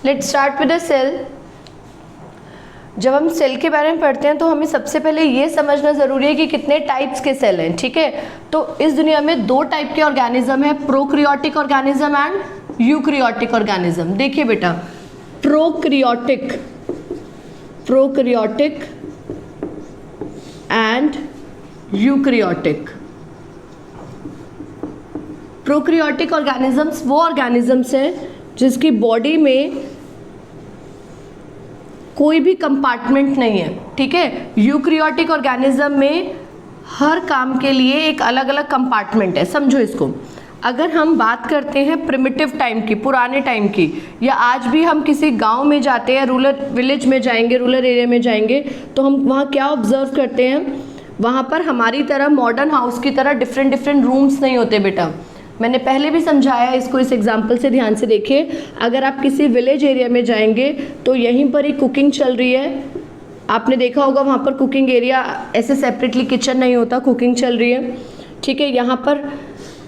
Let's start with the cell. जब हम cell के बारे में पढ़ते हैं तो हमें सबसे पहले ये समझना ज़रूरी है कि कितने टाइप्स के सेल हैं, ठीक है। तो इस दुनिया में दो टाइप के ऑर्गेनिज्म है, prokaryotic organism and eukaryotic organism. देखिए बेटा, prokaryotic and eukaryotic. Prokaryotic organisms वो ऑर्गेनिजम्स हैं जिसकी बॉडी में कोई भी कंपार्टमेंट नहीं है, ठीक है। यूक्रियोटिक ऑर्गेनिज्म में हर काम के लिए एक अलग अलग कंपार्टमेंट है। समझो इसको, अगर हम बात करते हैं प्रिमिटिव टाइम की, पुराने टाइम की, या आज भी हम किसी गांव में जाते हैं, रूरल विलेज में जाएंगे, रूरल एरिया में जाएंगे, तो हम वहाँ क्या ऑब्जर्व करते हैं, वहाँ पर हमारी तरह मॉडर्न हाउस की तरह डिफरेंट डिफरेंट रूम्स नहीं होते बेटा। मैंने पहले भी समझाया इसको, इस एग्जाम्पल से ध्यान से देखिए। अगर आप किसी विलेज एरिया में जाएंगे तो यहीं पर ही कुकिंग चल रही है, आपने देखा होगा वहाँ पर कुकिंग एरिया ऐसे सेपरेटली किचन नहीं होता, कुकिंग चल रही है, ठीक है। यहाँ पर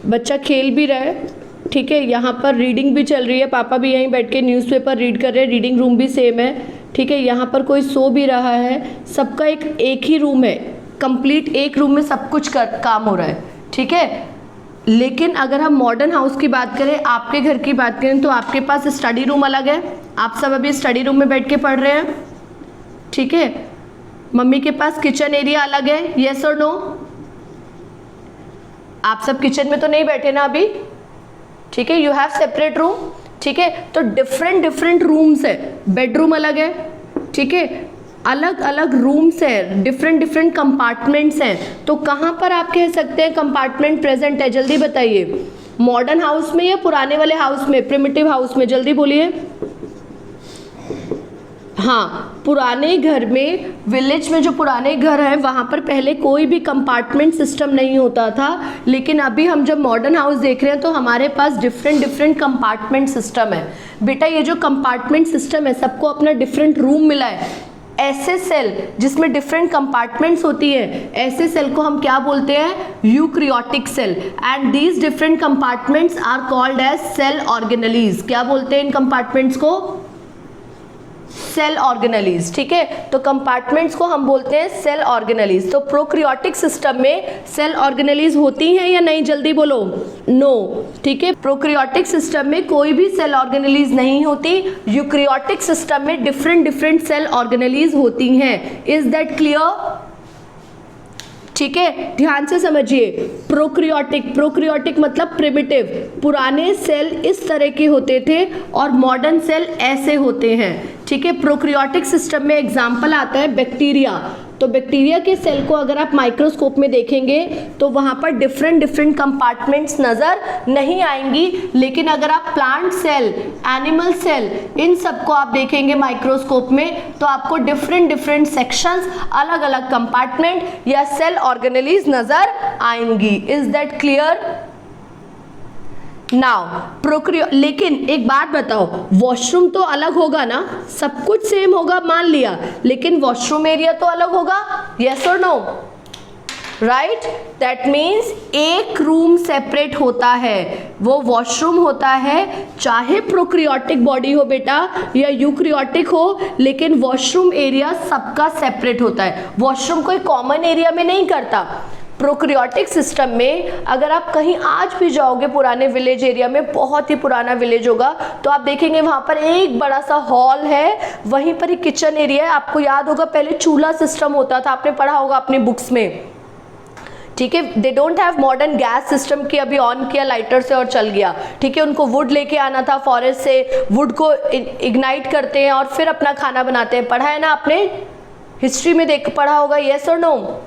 बच्चा खेल भी रहा है, ठीक है। यहाँ पर रीडिंग भी चल रही है, पापा भी यहीं बैठ के न्यूज़पेपर रीड कर रहे हैं, रीडिंग रूम भी सेम है, ठीक है। यहाँ पर कोई सो भी रहा है, सबका एक ही रूम है, कंप्लीट एक रूम में सब कुछ काम हो रहा है, ठीक है। लेकिन अगर हम मॉडर्न हाउस की बात करें, आपके घर की बात करें, तो आपके पास स्टडी रूम अलग है, आप सब अभी स्टडी रूम में बैठ के पढ़ रहे हैं, ठीक है। मम्मी के पास किचन एरिया अलग है, यस और नो? आप सब किचन में तो नहीं बैठे ना अभी, ठीक है। यू हैव सेपरेट रूम, ठीक है। तो डिफरेंट डिफरेंट रूम्स है, बेडरूम अलग है, ठीक है, अलग अलग रूम्स है, डिफरेंट डिफरेंट कंपार्टमेंट्स हैं। तो कहाँ पर आप कह सकते हैं कंपार्टमेंट प्रेजेंट है, जल्दी बताइए। मॉडर्न हाउस में या पुराने वाले हाउस में, प्रिमिटिव हाउस में, जल्दी बोलिए। हाँ, पुराने घर में, विलेज में जो पुराने घर हैं वहाँ पर पहले कोई भी कंपार्टमेंट सिस्टम नहीं होता था, लेकिन अभी हम जब मॉडर्न हाउस देख रहे हैं तो हमारे पास डिफरेंट डिफरेंट कंपार्टमेंट सिस्टम है। बेटा ये जो कंपार्टमेंट सिस्टम है सबको अपना डिफरेंट रूम मिला है। ऐसे सेल जिसमें डिफरेंट कंपार्टमेंट्स होती है, ऐसे सेल को हम क्या बोलते हैं, eukaryotic cell. And these different compartments are called as cell organelles. क्या बोलते हैं इन कंपार्टमेंट्स को? सेल ऑर्गेनेलीज, ठीक है। तो कंपार्टमेंट्स को हम बोलते हैं सेल ऑर्गेनेलीज। तो प्रोक्रियोटिक सिस्टम में सेल ऑर्गेनेलीज होती हैं या नहीं, जल्दी बोलो। नो, ठीक है। प्रोक्रियोटिक सिस्टम में कोई भी सेल ऑर्गेनेलीज नहीं होती, यूक्रियोटिक सिस्टम में डिफरेंट डिफरेंट सेल ऑर्गेनेलीज होती हैं। Is that clear? ठीक है, ध्यान से समझिए। प्रोक्रियोटिक मतलब प्रिमिटिव, पुराने सेल इस तरह के होते थे और मॉडर्न सेल ऐसे होते हैं, ठीक है। प्रोक्रियोटिक सिस्टम में एग्जाम्पल आता है बैक्टीरिया। तो बैक्टीरिया के सेल को अगर आप माइक्रोस्कोप में देखेंगे तो वहाँ पर डिफरेंट डिफरेंट कंपार्टमेंट्स नज़र नहीं आएंगी, लेकिन अगर आप प्लांट सेल, एनिमल सेल, इन सबको आप देखेंगे माइक्रोस्कोप में तो आपको डिफरेंट डिफरेंट सेक्शंस, अलग अलग कंपार्टमेंट या सेल ऑर्गेनेलीज नज़र आएंगी। Is that clear? नाउ लेकिन एक बात बताओ, वॉशरूम तो अलग होगा ना, सब कुछ सेम होगा मान लिया, लेकिन वॉशरूम एरिया तो अलग होगा, यस और नो? राइट, दैट मीन्स एक रूम सेपरेट होता है, वो वॉशरूम होता है। चाहे प्रोक्रियोटिक बॉडी हो बेटा या यूक्रियोटिक हो, लेकिन वॉशरूम एरिया सबका सेपरेट होता है। वॉशरूम कोई कॉमन एरिया में नहीं करता। प्रोक्रियोटिक सिस्टम में अगर आप कहीं आज भी जाओगे पुराने विलेज एरिया में, बहुत ही पुराना विलेज होगा, तो आप देखेंगे वहाँ पर एक बड़ा सा हॉल है, वहीं पर ही किचन एरिया है। आपको याद होगा पहले चूल्हा सिस्टम होता था, आपने पढ़ा होगा अपनी बुक्स में, ठीक है। They don't have modern gas system की अभी ऑन किया लाइटर से और चल गया, ठीक है। उनको वुड लेके आना था फॉरेस्ट से, वुड को इग्नाइट करते हैं और फिर अपना खाना बनाते हैं। पढ़ा है ना आपने, हिस्ट्री में देख पढ़ा होगा, यस और नो?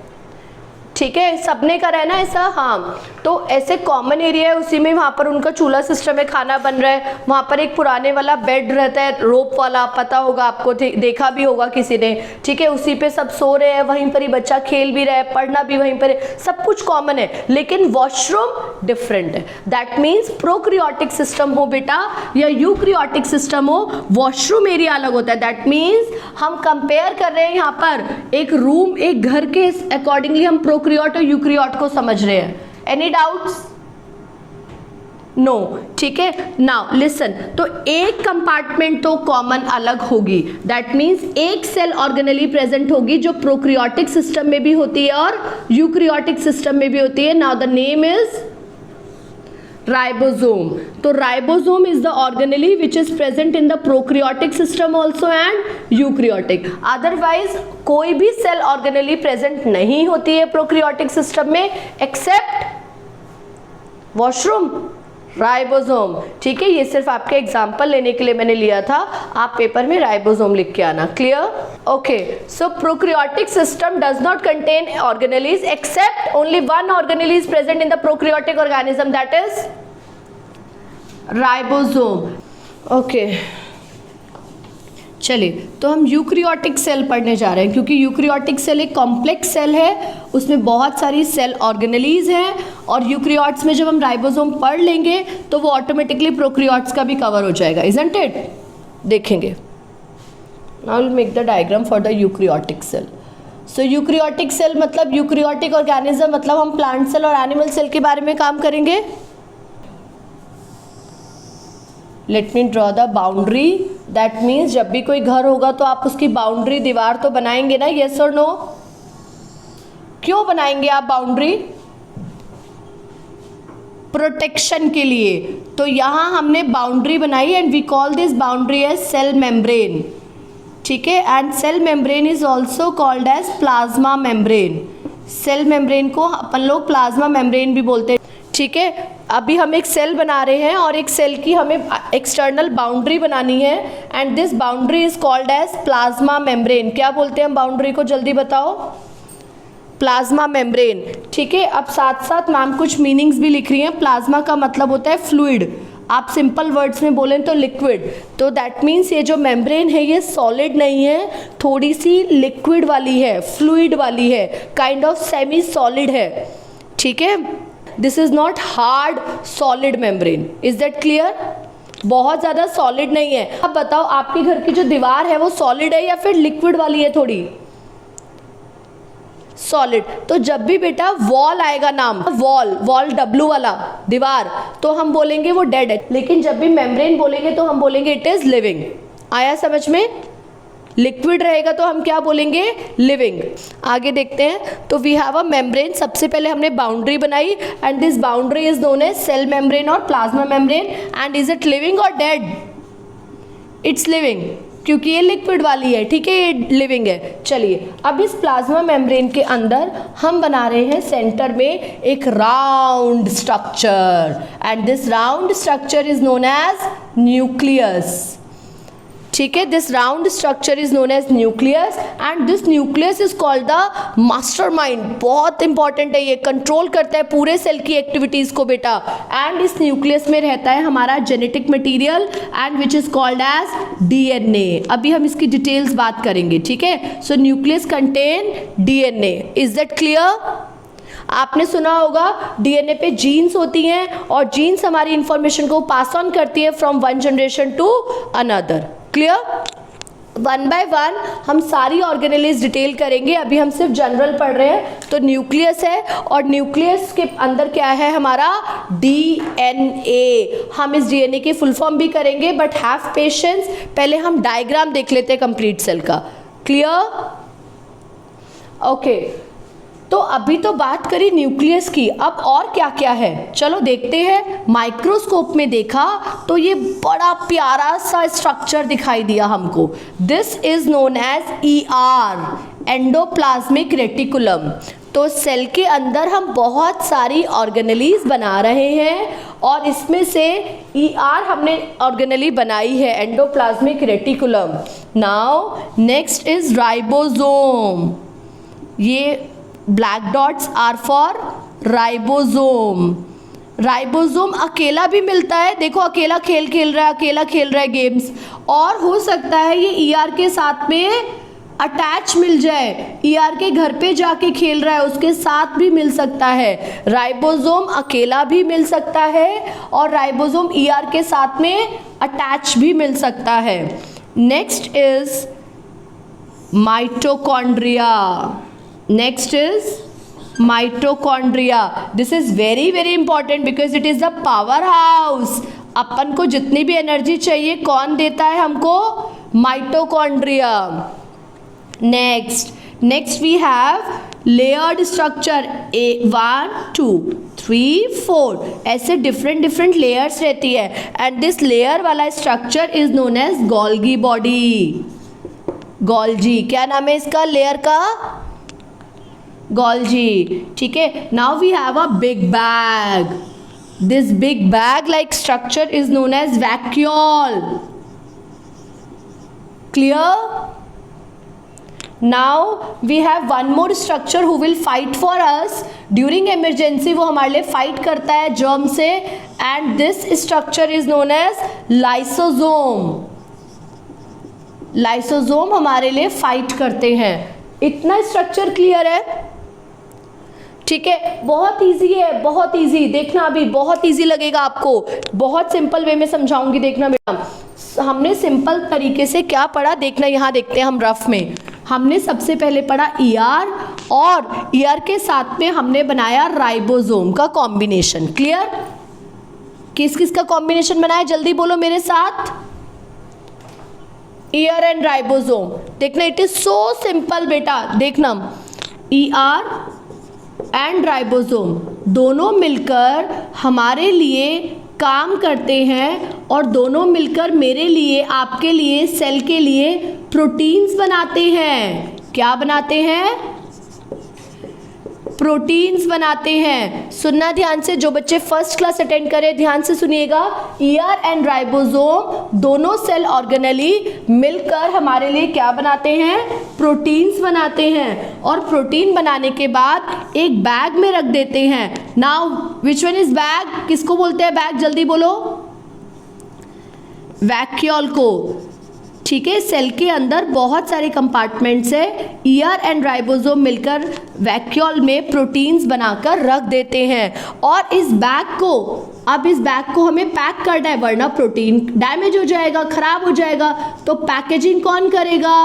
ठीक है, सबने करा है ना ऐसा, हाँ। तो ऐसे कॉमन एरिया है, उसी में वहाँ पर उनका चूल्हा सिस्टम है, खाना बन रहा है। वहाँ पर एक पुराने वाला बेड रहता है, रोप वाला, पता होगा आपको, देखा भी होगा किसी ने, ठीक है। उसी पे सब सो रहे हैं, वहीं पर ही बच्चा खेल भी रहा है, पढ़ना भी वहीं पर है, सब कुछ कॉमन है, लेकिन वॉशरूम डिफरेंट है। दैट मीन्स प्रोक्रियोटिक सिस्टम हो बेटा या यूक्रियोटिक सिस्टम हो, वॉशरूम एरिया अलग होता है। दैट मीन्स हम कंपेयर कर रहे हैं यहाँ पर एक रूम, एक घर के अकॉर्डिंगली हम प्रोक्रियोट और यूक्रियोट को समझ रहे हैं। Any doubts? नो, ठीक है। नाउ लिसन, तो एक कंपार्टमेंट तो कॉमन अलग होगी, दैट मीन्स एक सेल ऑर्गेनली प्रेजेंट होगी जो प्रोक्रियोटिक सिस्टम में भी होती है और यूक्रियोटिक सिस्टम में भी होती है। Now the name is ribosome. तो ribosome is the organelle which is present in the prokaryotic system also and eukaryotic. Otherwise कोई भी सेल ऑर्गेनली प्रेजेंट नहीं होती है प्रोक्रियोटिक सिस्टम में एक्सेप्ट वॉशरूम, राइबोसोम, ठीक है। ये सिर्फ आपके एग्जाम्पल लेने के लिए मैंने लिया था, आप पेपर में राइबोसोम लिख के आना। Clear? Okay, so prokaryotic system does not contain organelles except only one organelle is present in the prokaryotic organism, that is ribosome. Okay, चलिए तो हम यूक्रियोटिक सेल पढ़ने जा रहे हैं, क्योंकि यूक्रियोटिक सेल एक कॉम्प्लेक्स सेल है, उसमें बहुत सारी सेल ऑर्गेनेलीज हैं, और यूक्रियोट्स में जब हम राइबोसोम पढ़ लेंगे तो वो ऑटोमेटिकली प्रोक्रियोट्स का भी कवर हो जाएगा, इजंट इट? देखेंगे। Now will make the diagram for the eukaryotic cell. So eukaryotic cell मतलब यूक्रियोटिक ऑर्गेनिज्म, मतलब हम प्लांट सेल और एनिमल सेल के बारे में काम करेंगे। Let me draw the boundary, that means जब भी कोई घर होगा तो आप उसकी बाउंड्री, दीवार तो बनाएंगे ना, यस और नो? क्यों बनाएंगे आप बाउंड्री? प्रोटेक्शन के लिए। तो यहां हमने बाउंड्री बनाई and we call this boundary as cell membrane, ठीक है। And cell membrane is also called as plasma membrane. Cell membrane को अपन लोग प्लाज्मा मेम्ब्रेन भी बोलते हैं, ठीक है। अभी हम एक सेल बना रहे हैं और एक सेल की हमें एक्सटर्नल बाउंड्री बनानी है, and this boundary is called as plasma membrane. क्या बोलते हैं हम बाउंड्री को, जल्दी बताओ? प्लाज्मा मेम्ब्रेन, ठीक है। अब साथ साथ मैम कुछ मीनिंग्स भी लिख रही हैं। प्लाज्मा का मतलब होता है फ्लूइड, आप सिंपल वर्ड्स में बोलें तो लिक्विड। तो दैट मीन्स ये जो मेम्ब्रेन है ये सॉलिड नहीं है, थोड़ी सी लिक्विड वाली है, फ्लूइड वाली है, काइंड ऑफ सेमी सॉलिड है, ठीक है। This is not hard solid membrane, is that clear? बहुत ज़्यादा सॉलिड नहीं है। अब बताओ आपके घर की जो दीवार है वो सॉलिड है या फिर लिक्विड वाली है? थोड़ी सॉलिड। तो जब भी बेटा वॉल आएगा, नाम वॉल डब्लू वाला दीवार, तो हम बोलेंगे वो डेड है, लेकिन जब भी मेम्ब्रेन बोलेंगे तो हम बोलेंगे इट इज लिविंग। आया समझ में? लिक्विड रहेगा तो हम क्या बोलेंगे? लिविंग। आगे देखते हैं। तो वी हैव अ मेम्ब्रेन, सबसे पहले हमने बाउंड्री बनाई and this boundary is known as cell membrane और plasma membrane. And is it living और डेड? इट्स लिविंग, क्योंकि ये लिक्विड वाली है, ठीक है, ये लिविंग है। चलिए अब इस प्लाज्मा मेम्ब्रेन के अंदर हम बना रहे हैं सेंटर में एक round structure, and this round structure is known as nucleus, ठीक है। This round structure is known as nucleus and this nucleus is called the mastermind. बहुत इंपॉर्टेंट है, ये कंट्रोल करता है पूरे सेल की एक्टिविटीज को बेटा। एंड इस न्यूक्लियस में रहता है हमारा genetic material and which is called as DNA. अभी हम इसकी डिटेल्स बात करेंगे, ठीक है। So nucleus contain DNA, is that clear? आपने सुना होगा डीएनए पे जीन्स होती हैं और जीन्स हमारी इंफॉर्मेशन को पास ऑन करती है from one generation to another. Clear? One by one हम सारी ऑर्गेनेलीज डिटेल करेंगे, अभी हम सिर्फ जनरल पढ़ रहे हैं। तो न्यूक्लियस है और न्यूक्लियस के अंदर क्या है हमारा? डीएनए। हम इस डीएनए की फुल फॉर्म भी करेंगे, बट हैव पेशेंस, पहले हम डायग्राम देख लेते हैं कंप्लीट सेल का। क्लियर? ओके, तो अभी तो बात करी न्यूक्लियस की, अब और क्या क्या है चलो देखते हैं। माइक्रोस्कोप में देखा तो ये बड़ा प्यारा सा स्ट्रक्चर दिखाई दिया हमको। This is known as ER, endoplasmic reticulum. तो सेल के अंदर हम बहुत सारी ऑर्गेनेलीज बना रहे हैं और इसमें से ईआर हमने ऑर्गेनेली बनाई है, endoplasmic reticulum. Now next is ribosome. ये black dots are for ribosome. Ribosome अकेला भी मिलता है, देखो अकेला खेल रहा है, अकेला खेल रहा है गेम्स, और हो सकता है ये ईआर के साथ में अटैच मिल जाए, ईआर के घर पे जाके खेल रहा है उसके साथ भी मिल सकता है। राइबोसोम अकेला भी मिल सकता है और राइबोसोम ईआर के साथ में अटैच भी मिल सकता है। Next is mitochondria, next is mitochondria. This is very very important because it is the power house. अपन को जितनी भी एनर्जी चाहिए कौन देता है हमको? Mitochondria. Next we have layered structure. 1 2 3 4 ऐसे डिफरेंट लेयर्स रहती है. एंड दिस लेयर वाला structure is known as Golgi body. Golgi, क्या नाम है इसका लेयर का? गोल्जी. ठीक है. Now we have a big bag. This big bag like structure is known as vacuole. Clear? Now we have one more structure who will fight for us during emergency. वो हमारे लिए fight करता है germ से. And this structure is known as lysosome. Lysosome हमारे लिए fight करते हैं. इतना structure clear है? ठीक है. बहुत इजी है, बहुत इजी. देखना अभी बहुत इजी लगेगा आपको. बहुत सिंपल वे में समझाऊंगी. देखना बेटा, हमने सिंपल तरीके से क्या पढ़ा देखना. यहाँ देखते हैं हम रफ में. हमने सबसे पहले पढ़ा ER और ER के साथ में हमने बनाया राइबोसोम का कॉम्बिनेशन. क्लियर? किस किस का कॉम्बिनेशन बनाया? जल्दी बोलो मेरे साथ. ER and ribosome. देखना इट इज सो सिंपल बेटा. देखना ER एंड राइबोसोम दोनों मिलकर हमारे लिए काम करते हैं और दोनों मिलकर मेरे लिए, आपके लिए, सेल के लिए प्रोटीन्स बनाते हैं. क्या बनाते हैं? प्रोटीन्स बनाते हैं. सुनना ध्यान से. जो बच्चे फर्स्ट क्लास अटेंड करें ध्यान से सुनिएगा. ER एंड राइबोसोम दोनों सेल ऑर्गेनली मिलकर हमारे लिए क्या बनाते हैं? प्रोटीन्स बनाते हैं. और प्रोटीन बनाने के बाद एक बैग में रख देते हैं. Now which one is bag? किसको बोलते हैं बैग? जल्दी बोलो. वैक्यूल को. ठीक है. सेल के अंदर बहुत सारे कंपार्टमेंट्स है. ER एंड राइबोसोम मिलकर वैक्यूल में प्रोटीन्स बनाकर रख देते हैं. और इस बैग को हमें पैक करना है वरना प्रोटीन डैमेज हो जाएगा, खराब हो जाएगा. तो पैकेजिंग कौन करेगा?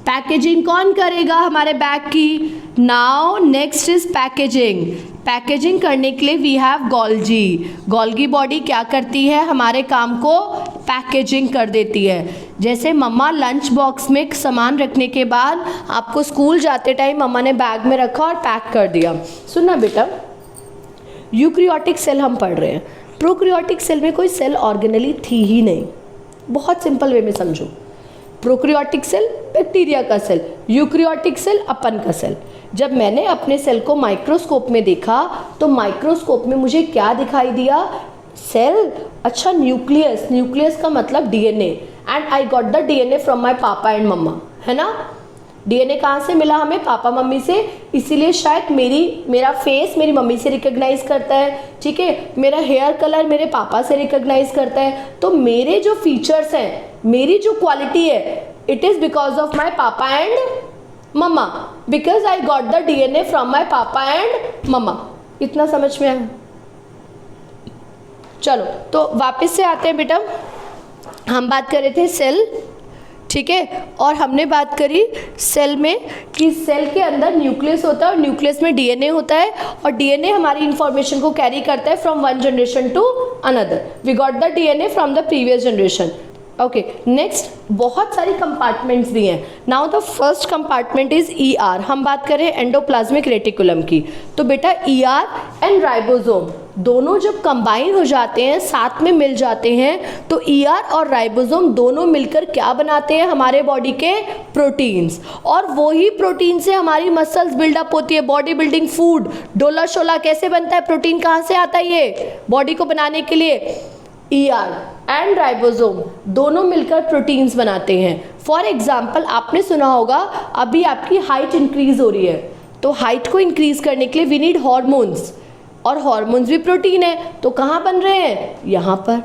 पैकेजिंग कौन करेगा हमारे बैग की? Now next is packaging. Packaging करने के लिए we have Golgi. Golgi body क्या करती है? हमारे काम को पैकेजिंग कर देती है. जैसे मम्मा लंच बॉक्स में सामान रखने के बाद आपको स्कूल जाते टाइम मम्मा ने बैग में रखा और पैक कर दिया. सुनना बेटा, यूक्रियोटिक सेल हम पढ़ रहे हैं. प्रोक्रियोटिक सेल में कोई सेल ऑर्गेनली थी ही नहीं. बहुत सिंपल वे में समझो. प्रोक्रियोटिक सेल बैक्टीरिया का सेल, यूक्रियोटिक सेल अपन का सेल. जब मैंने अपने सेल को माइक्रोस्कोप में देखा तो माइक्रोस्कोप में मुझे क्या दिखाई दिया? सेल. अच्छा, न्यूक्लियस. न्यूक्लियस का मतलब DNA. And I got the DNA from my papa and मम्मा. है ना? DNA कहाँ से मिला हमें? पापा मम्मी से. इसीलिए शायद मेरा फेस मेरी मम्मी से रिकॉग्नाइज करता है. ठीक है. मेरा हेयर कलर मेरे पापा से रिकॉग्नाइज करता है. तो मेरे जो फीचर्स हैं, मेरी जो क्वालिटी है, it is because of my papa and mama. Because I got the DNA from my papa and मम्मा. इतना समझ में आया? चलो तो वापस से आते हैं बेटा. हम बात कर रहे थे सेल. ठीक है. और हमने बात करी सेल में कि सेल के अंदर न्यूक्लियस होता है और न्यूक्लियस में DNA होता है और DNA हमारी इंफॉर्मेशन को कैरी करता है from one generation to another. We got the DNA from the previous generation. Okay. Next बहुत सारी कंपार्टमेंट्स दी हैं. Now the first compartment is ER. हम बात करें एंडोप्लाज्मिक रेटिकुलम की. तो बेटा ER एंड राइबोसोम दोनों जब कंबाइन हो जाते हैं, साथ में मिल जाते हैं, तो ER और राइबोसोम दोनों मिलकर क्या बनाते हैं? हमारे बॉडी के प्रोटीन्स. और वही प्रोटीन से हमारी मसल्स बिल्डअप होती है. बॉडी बिल्डिंग फूड, डोला शोला कैसे बनता है? प्रोटीन कहाँ से आता है ये बॉडी को बनाने के लिए? ER एंड राइबोसोम दोनों मिलकर प्रोटीन्स बनाते हैं. फॉर एग्जाम्पल आपने सुना होगा अभी आपकी हाइट इंक्रीज हो रही है, तो हाइट को इंक्रीज करने के लिए वी नीड हॉर्मोन्स. और हॉर्मोन्स भी प्रोटीन है. तो कहाँ बन रहे हैं? यहाँ पर.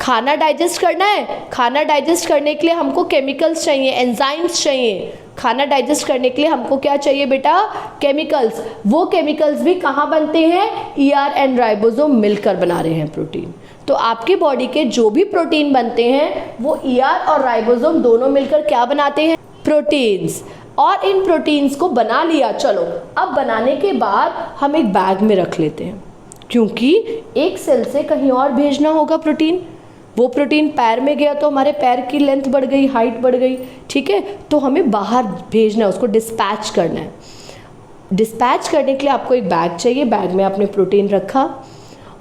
खाना डाइजेस्ट करना है. खाना डाइजेस्ट करने के लिए हमको केमिकल्स चाहिए, एंजाइम्स चाहिए. खाना डाइजेस्ट करने के लिए हमको क्या चाहिए बेटा? केमिकल्स. वो केमिकल्स भी कहाँ बनते हैं? ER एंड राइबोसोम मिलकर बना रहे हैं प्रोटीन. तो आपके बॉडी के जो भी प्रोटीन बनते हैं वो ER और राइबोसोम दोनों मिलकर क्या बनाते हैं? प्रोटीन्स. और इन प्रोटीन्स को बना लिया। चलो अब बनाने के बाद हम एक बैग में रख लेते हैं, क्योंकि एक सेल से कहीं और भेजना होगा प्रोटीन। वो प्रोटीन पैर में गया तो हमारे पैर की लेंथ बढ़ गई, हाइट बढ़ गई, ठीक है, तो हमें बाहर भेजना है, उसको डिस्पैच करना है। डिस्पैच करने के लिए आपको एक बैग चाहिए। बैग में आपने प्रोटीन रखा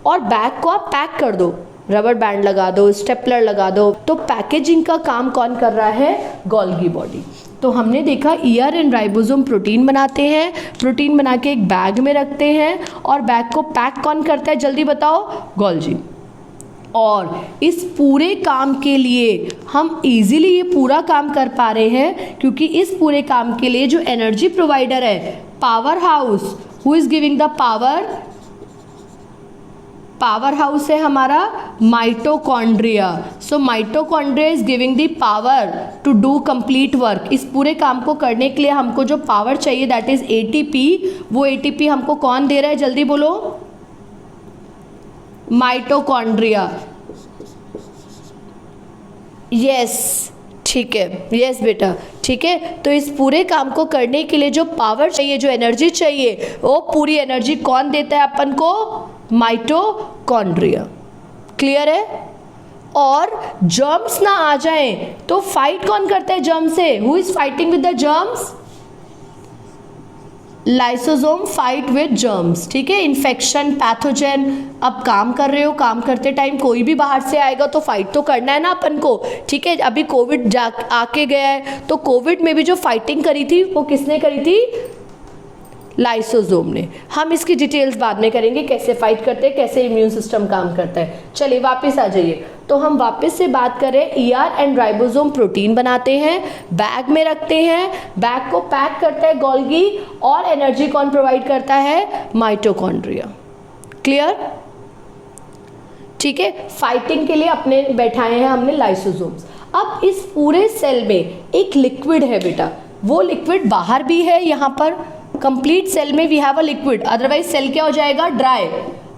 और बैग को आप पैक कर दो, रबर बैंड लगा दो, स्टेपलर लगा दो। तो पैकेजिंग का काम कौन कर रहा है? Golgi body. तो हमने देखा ईआर एंड राइबोसोम प्रोटीन बनाते हैं, प्रोटीन बना के एक बैग में रखते हैं और बैग को पैक कौन करता है? जल्दी बताओ, गोल्गी। और इस पूरे काम के लिए हम इजीली ये पूरा काम कर पा रहे हैं क्योंकि इस पूरे काम के लिए जो एनर्जी प्रोवाइडर है, power house, who is giving the power? Power house है हमारा mitochondria. So mitochondria is giving the power to do complete work. इस पूरे काम को करने के लिए हमको जो पावर चाहिए दैट इज एटीपी, वो एटीपी हमको कौन दे रहा है? जल्दी बोलो, माइटोकॉन्ड्रिया। यस, ठीक है, यस बेटा, ठीक है। तो इस पूरे काम को करने के लिए जो पावर चाहिए, जो एनर्जी चाहिए, वो पूरी एनर्जी कौन देता है अपन को? माइटोकॉन्ड्रिया। क्लियर है? और जर्म्स ना आ जाएं तो फाइट कौन करता है जर्म से? Who is fighting with the germs? Lysosome fight with germs, ठीक है। इन्फेक्शन, पैथोजन, अब काम कर रहे हो, काम करते टाइम कोई भी बाहर से आएगा तो फाइट तो करना है ना अपन को, ठीक है। अभी कोविड आके गया है तो कोविड में भी जो फाइटिंग करी थी वो किसने करी थी? लाइसोसोम ने। हम इसकी डिटेल्स बाद में करेंगे, कैसे फाइट करते हैं, कैसे इम्यून सिस्टम काम करता है। चलिए वापस आ जाइए। तो हम वापस से बात करें, ईआर एंड राइबोसोम प्रोटीन बनाते हैं, बैग में रखते हैं, बैग को पैक करता है गोल्गी और एनर्जी कौन प्रोवाइड करता है? माइटोकॉन्ड्रिया। क्लियर? ठीक है। फाइटिंग के लिए अपने बैठाए हैं हमने लाइसोसोम्स। अब इस पूरे सेल में एक लिक्विड है बेटा, वो लिक्विड बाहर भी है, यहाँ पर कंप्लीट सेल में we have a liquid, otherwise cell क्या हो जाएगा? ड्राई।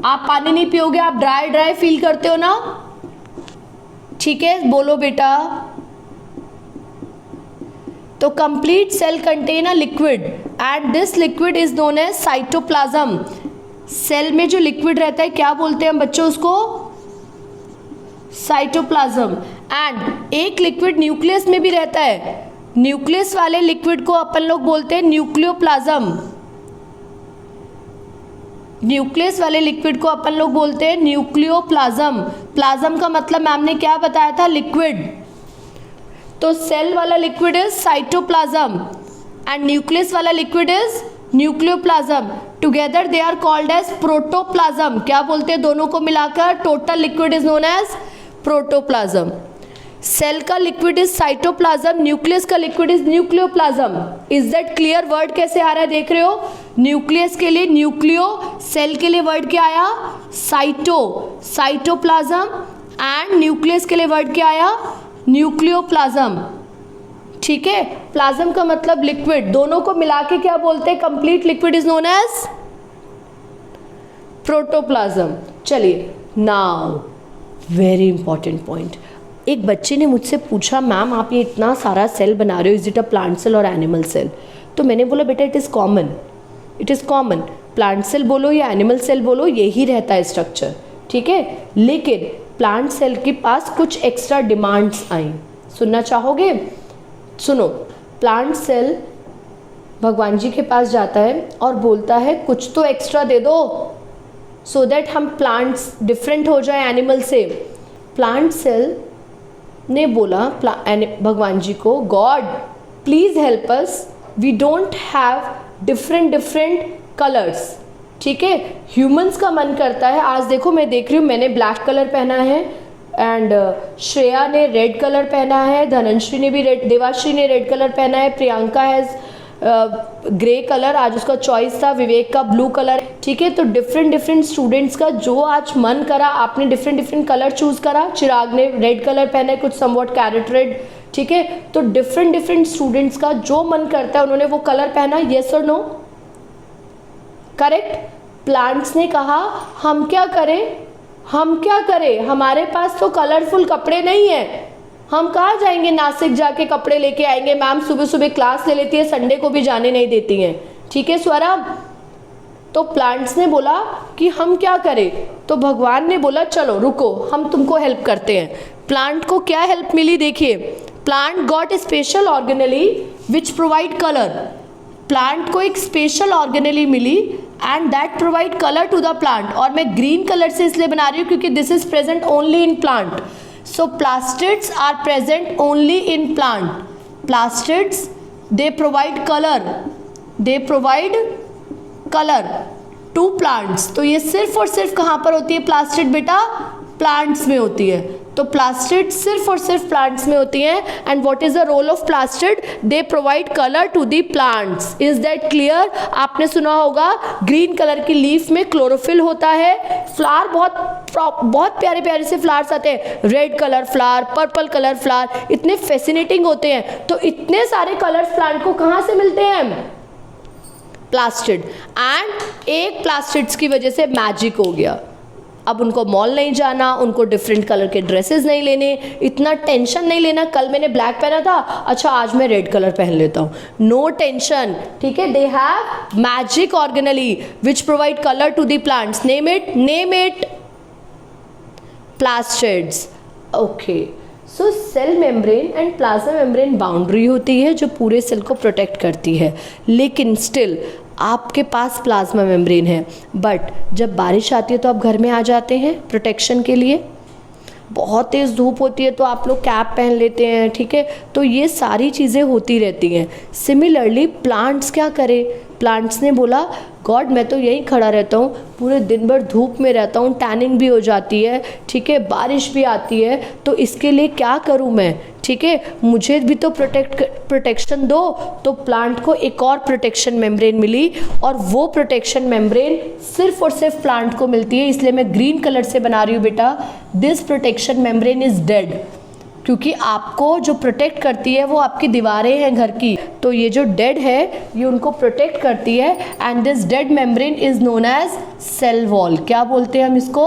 आप पानी नहीं पियोगे, आप ड्राई ड्राई फील करते हो ना, ठीक है, बोलो बेटा। तो complete cell contain a liquid and this liquid is known as cytoplasm. Cell में जो लिक्विड रहता है क्या बोलते हैं हम बच्चों उसको? साइटोप्लाज्म। एंड एक लिक्विड न्यूक्लियस में भी रहता है, न्यूक्लियस वाले लिक्विड को अपन लोग बोलते हैं न्यूक्लियोप्लाज्म। न्यूक्लियस वाले लिक्विड को अपन लोग बोलते हैं न्यूक्लियोप्लाज्म। प्लाज्म का मतलब मैम ने क्या बताया था? लिक्विड। तो सेल वाला liquid is cytoplasm and nucleus वाला liquid is nucleoplasm. Together they are called as protoplasm. क्या बोलते हैं दोनों को मिलाकर? Total liquid is known as protoplasm. Cell का लिक्विड इज साइटोप्लाज्म, न्यूक्लियस का liquid is nucleoplasm. Is that clear? Word कैसे आ रहा है देख रहे हो? न्यूक्लियस के लिए न्यूक्लियो, सेल के लिए वर्ड क्या आया? Cyto, cytoplasm. एंड न्यूक्लियस के लिए वर्ड क्या आया? न्यूक्लियोप्लाज्म। ठीक है। प्लाज्म का मतलब लिक्विड, दोनों को मिला के क्या बोलते हैं? Complete liquid is known as protoplasm. चलिए नाउ वेरी इंपॉर्टेंट पॉइंट, एक बच्चे ने मुझसे पूछा मैम आप ये इतना सारा सेल बना रहे हो, is it a plant cell और एनिमल सेल? तो मैंने बोला बेटा it is common, it is common, plant cell बोलो या एनिमल सेल बोलो यही रहता है स्ट्रक्चर, ठीक है। लेकिन प्लांट सेल के पास कुछ एक्स्ट्रा डिमांड्स आई, सुनना चाहोगे? सुनो। प्लांट सेल भगवान जी के पास जाता है और बोलता है कुछ तो एक्स्ट्रा दे दो सो दैट हम प्लांट्स डिफरेंट हो जाए एनिमल से। प्लांट सेल ने बोला भगवान जी को, God please help us, we don't have different colours, ठीक है। ह्यूमंस का मन करता है, आज देखो मैं देख रही हूँ मैंने ब्लैक कलर पहना है एंड श्रेया ने रेड कलर पहना है, धनंश्री ने भी रेड, देवाश्री ने रेड कलर पहना है, प्रियंका हैज़ ग्रे कलर, आज उसका चॉइस था, विवेक का ब्लू कलर, ठीक है। तो डिफरेंट स्टूडेंट्स का जो आज मन करा, आपने डिफरेंट कलर चूज करा। चिराग ने रेड कलर पहना है, कुछ समवॉट कैरेट रेड, ठीक है। तो डिफरेंट स्टूडेंट्स का जो मन करता है उन्होंने वो कलर पहना, येस और नो? करेक्ट। प्लांट्स ने कहा हम क्या करें, हमारे पास तो कलरफुल कपड़े नहीं है, हम कहाँ जाएंगे, नासिक जाके कपड़े लेके आएंगे, मैम सुबह सुबह क्लास ले लेती है, संडे को भी जाने नहीं देती हैं, ठीक है स्वरम। तो प्लांट्स ने बोला कि हम क्या करें, तो भगवान ने बोला चलो रुको हम तुमको हेल्प करते हैं। प्लांट को क्या हेल्प मिली, देखिए, plant got a special organelle which provide colour. Plant को एक स्पेशल ऑर्गेनेली मिली and that provide colour to the plant. और मैं ग्रीन कलर से इसलिए बना रही हूँ क्योंकि this is present only in plant. So plastids are present only in plant. Plastids they provide colour, they provide colour to plants. तो ये सिर्फ और सिर्फ कहाँ पर होती है प्लास्टिड बेटा, प्लांट्स में होती है। तो प्लास्टिड सिर्फ और सिर्फ प्लांट्स में होती हैं। And what is the role of plastid, they provide colour to the plants. Is that clear. आपने सुना होगा ग्रीन कलर की लीफ में क्लोरोफिल होता है, फ्लावर बहुत प्यारे प्यारे से फ्लावर्स आते हैं, red colour flower, purple colour flower, इतने फैसिनेटिंग होते हैं। तो इतने सारे कलर्स प्लांट को कहाँ से मिलते हैं, प्लास्टिड। एंड एक प्लास्टिड्स की वजह से मैजिक हो गया। अब उनको मॉल नहीं जाना, उनको डिफरेंट कलर के ड्रेसेस नहीं लेने, इतना टेंशन नहीं लेना, कल मैंने ब्लैक पहना था, अच्छा आज मैं रेड कलर पहन लेता हूँ, नो टेंशन, ठीक है। They have magic organelle which provide colour to the plants. Name it plastids. Okay, so cell membrane and plasma membrane boundary होती है जो पूरे सेल को प्रोटेक्ट करती है, लेकिन स्टिल आपके पास प्लाज्मा मेम्ब्रेन है। बट जब बारिश आती है तो आप घर में आ जाते हैं प्रोटेक्शन के लिए, बहुत तेज़ धूप होती है तो आप लोग कैप पहन लेते हैं, ठीक है। तो ये सारी चीज़ें होती रहती हैं। सिमिलरली प्लांट्स क्या करें, प्लांट्स ने बोला गॉड मैं तो यहीं खड़ा रहता हूँ, पूरे दिन भर धूप में रहता हूँ, टैनिंग भी हो जाती है, ठीक है, बारिश भी आती है, तो इसके लिए क्या करूँ मैं, ठीक है, मुझे भी तो प्रोटेक्शन दो। तो प्लांट को एक और प्रोटेक्शन मेम्ब्रेन मिली और वो प्रोटेक्शन मेम्ब्रेन सिर्फ और सिर्फ प्लांट को मिलती है, इसलिए मैं ग्रीन कलर से बना रही हूँ बेटा। This protection membrane is dead, क्योंकि आपको जो प्रोटेक्ट करती है वो आपकी दीवारें हैं घर की, तो ये जो डेड है ये उनको प्रोटेक्ट करती है। And this dead membrane is known as cell wall. क्या बोलते हैं हम इसको,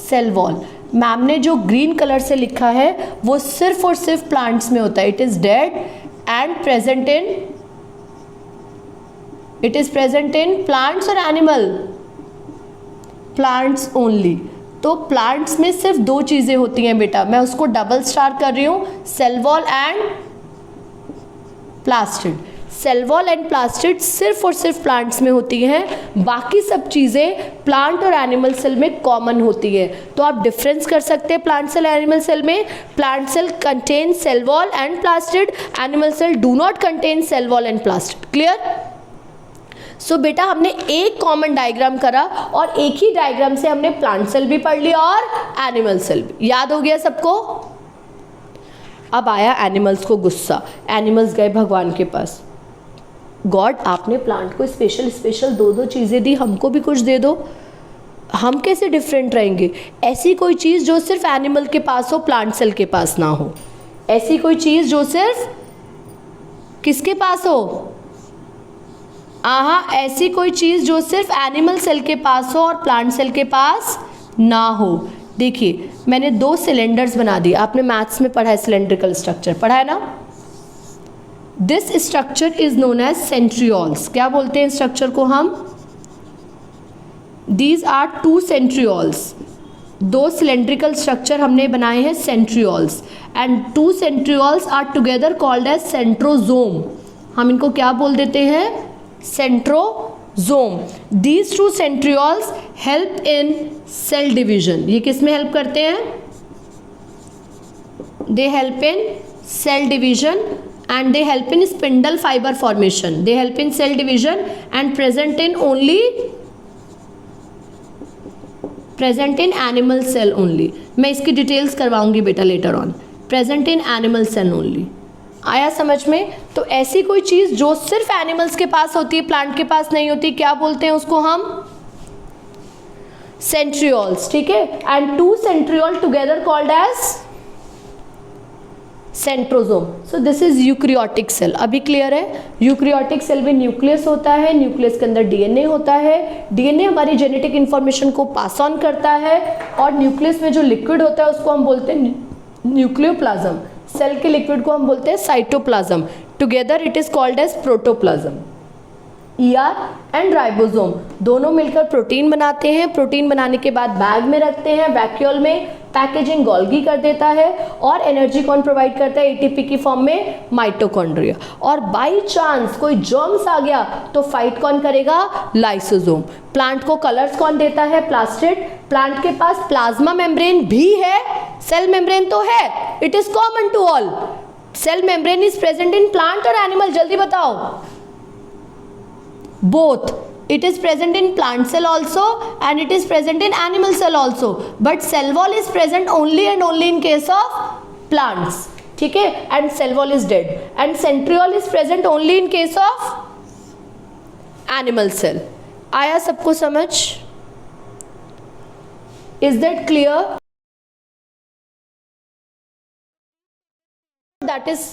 सेल वॉल। मैम ने जो ग्रीन कलर से लिखा है वो सिर्फ और सिर्फ प्लांट्स में होता है। It is dead and it is present in plants और एनिमल, प्लांट्स ओनली। तो प्लांट्स में सिर्फ दो चीज़ें होती हैं बेटा, मैं उसको डबल स्टार कर रही हूँ, cell wall and plastid. Cell wall and plastid सिर्फ और सिर्फ प्लांट्स में होती हैं, बाकी सब चीज़ें प्लांट और एनिमल सेल में कॉमन होती है। तो आप डिफरेंस कर सकते हैं प्लांट सेल एनिमल सेल में। Plant cell contain cell wall and plastid, animal cell do not contain cell wall and plastid. Clear. So बेटा हमने एक कॉमन डायग्राम करा और एक ही डायग्राम से हमने प्लांट सेल भी पढ़ लिया और एनिमल सेल भी। याद हो गया सबको। अब आया एनिमल्स को गुस्सा। एनिमल्स गए भगवान के पास, गॉड आपने प्लांट को स्पेशल दो चीज़ें दी, हमको भी कुछ दे दो, हम कैसे डिफरेंट रहेंगे। ऐसी कोई चीज़ जो सिर्फ एनिमल के पास हो, प्लांट सेल के पास ना हो। ऐसी कोई चीज़ जो सिर्फ किसके पास हो, ऐसी कोई चीज़ जो सिर्फ एनिमल सेल के पास हो और प्लांट सेल के पास ना हो। देखिए मैंने दो सिलेंडर्स बना दिए, आपने मैथ्स में पढ़ा है, सिलेंड्रिकल स्ट्रक्चर पढ़ा है ना। This structure is known as centrioles. क्या बोलते हैं स्ट्रक्चर को हम, दीज आर टू सेंट्रियोल्स। दो सिलेंड्रिकल स्ट्रक्चर हमने बनाए हैं centrioles, and two centrioles are together called as centrosome. हम इनको क्या बोल देते हैं, centrosome. These two centrioles help in cell division. ये किस में हेल्प करते हैं, they help in cell division and they help in spindle fiber formation. They help in cell division and present in animal cell only. मैं इसकी details करवाऊंगी बेटा later on. Present in animal cell only. आया समझ में। तो ऐसी कोई चीज़ जो सिर्फ एनिमल्स के पास होती है, प्लांट के पास नहीं होती, क्या बोलते हैं उसको हम, सेंट्रियोल्स। ठीक है, and two centriole together called as centrosome. So this is eukaryotic cell. अभी क्लियर है। यूक्रियोटिक सेल में न्यूक्लियस होता है, न्यूक्लियस के अंदर डीएनए होता है, डीएनए हमारी जेनेटिक इंफॉर्मेशन को पास ऑन करता है, और न्यूक्लियस में जो लिक्विड होता है उसको हम बोलते हैं न्यूक्लियोप्लाज्म। सेल के लिक्विड को हम बोलते हैं cytoplasm, together it is called as protoplasm. ER and ribosome दोनों मिलकर प्रोटीन बनाते हैं, प्रोटीन बनाने के बाद बैग में रखते हैं, वैक्यूल में पैकेजिंग गोल्गी कर देता है, और एनर्जी कौन प्रोवाइड करता है ATP की फॉर्म में, माइटोकॉन्ड्रिया। और बाई चांस कोई जर्म्स आ गया तो फाइट कौन करेगा, लाइसोसोम। प्लांट को कलर्स कौन देता है, प्लास्टिड। प्लांट के पास प्लाज्मा मेम्ब्रेन भी है, सेल मेम्ब्रेन तो है, it is common to all. Cell membrane is present in plant और एनिमल, जल्दी बताओ। Both. It is present in plant cell also and it is present in animal cell also. But cell wall is present only and only in case of plants. ठीक है, and cell wall is dead. And centriole is present only in case of animal cell. आया सबको समझ? Is that clear? That is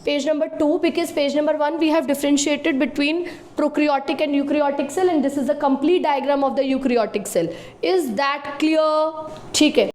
page number 2, because page number 1 we have differentiated between prokaryotic and eukaryotic cell, and this is a complete diagram of the eukaryotic cell. Is that clear? ठीक है।